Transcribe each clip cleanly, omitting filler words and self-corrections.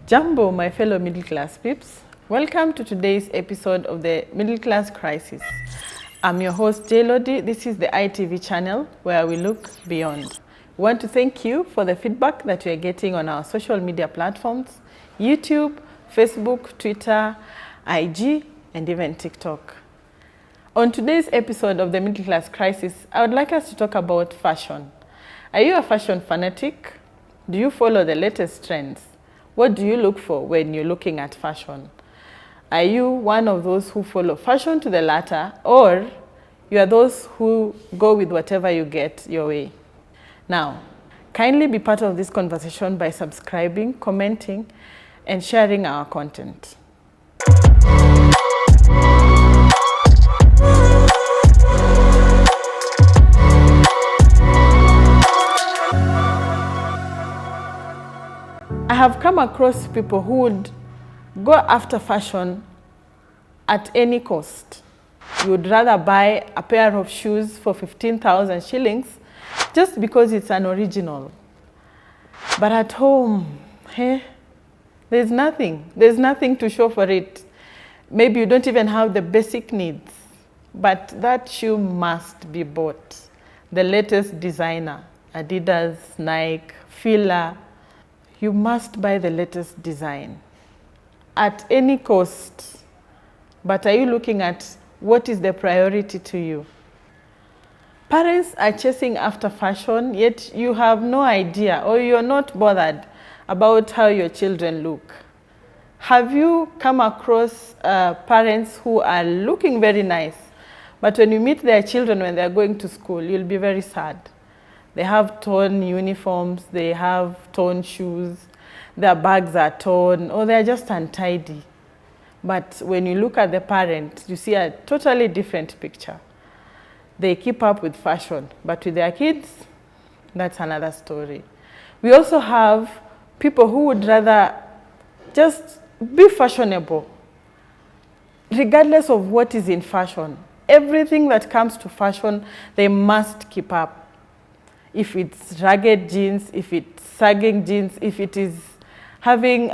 Jumbo, my fellow middle class peeps. Welcome to today's episode of the Middle Class Crisis. I'm your host, J. Lodi. This is the ITV channel where we look beyond. We want to thank you for the feedback that we are getting on our social media platforms, YouTube, Facebook, Twitter, IG, and even TikTok. On today's episode of the Middle Class Crisis, I would like us to talk about fashion. Are you a fashion fanatic? Do you follow the latest trends? What do you look for when you're looking at fashion? Are you one of those who follow fashion to the latter, or you are those who go with whatever you get your way? Now, kindly be part of this conversation by subscribing, commenting, and sharing our content. I have come across people who would go after fashion at any cost. You would rather buy a pair of shoes for 15,000 shillings just because it's an original. But at home, there's nothing to show for it. Maybe you don't even have the basic needs, but that shoe must be bought. The latest designer, Adidas, Nike, Fila. You must buy the latest design at any cost. But are you looking at what is the priority to you? Parents are chasing after fashion, yet you have no idea or you're not bothered about how your children look. Have you come across parents who are looking very nice, but when you meet their children when they're going to school, you'll be very sad? They have torn uniforms, they have torn shoes, their bags are torn, or they're just untidy. But when you look at the parent, you see a totally different picture. They keep up with fashion, but with their kids, that's another story. We also have people who would rather just be fashionable, regardless of what is in fashion. Everything that comes to fashion, they must keep up. If it's ragged jeans, if it's sagging jeans, if it is having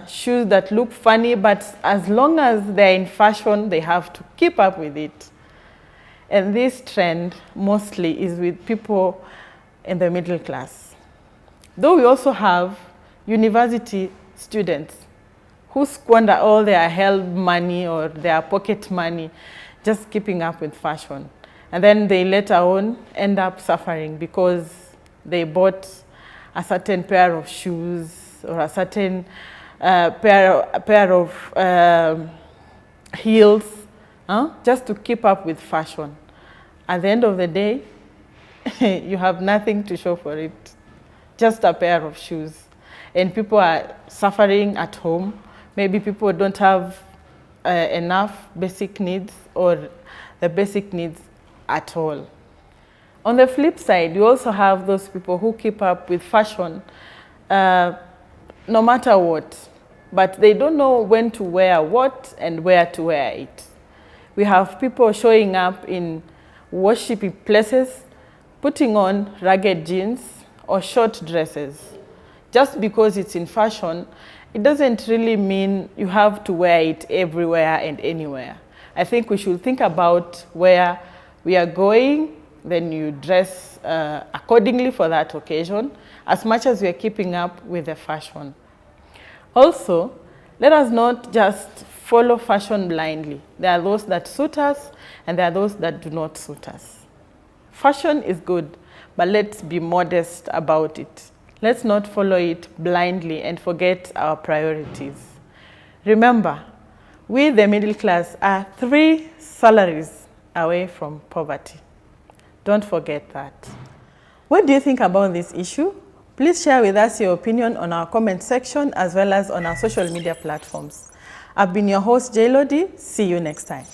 shoes that look funny, but as long as they're in fashion, they have to keep up with it. And this trend mostly is with people in the middle class. Though we also have university students who squander all their help money or their pocket money just keeping up with fashion. And then they later on end up suffering because they bought a certain pair of shoes or a certain pair of heels just to keep up with fashion. At the end of the day, you have nothing to show for it, just a pair of shoes. And people are suffering at home. Maybe people don't have enough basic needs or the basic needs at all. On the flip side, you also have those people who keep up with fashion no matter what, but they don't know when to wear what and where to wear it. We have people showing up in worshiping places, putting on ragged jeans or short dresses. Just because it's in fashion, it doesn't really mean you have to wear it everywhere and anywhere. I think we should think about where we are going, then you dress accordingly for that occasion, as much as we are keeping up with the fashion. Also, let us not just follow fashion blindly. There are those that suit us, and there are those that do not suit us. Fashion is good, but let's be modest about it. Let's not follow it blindly and forget our priorities. Remember, we, the middle class, are 3 salaries away from poverty. Don't forget that. What do you think about this issue? Please share with us your opinion on our comment section as well as on our social media platforms. I've been your host, J. Lodi. See you next time.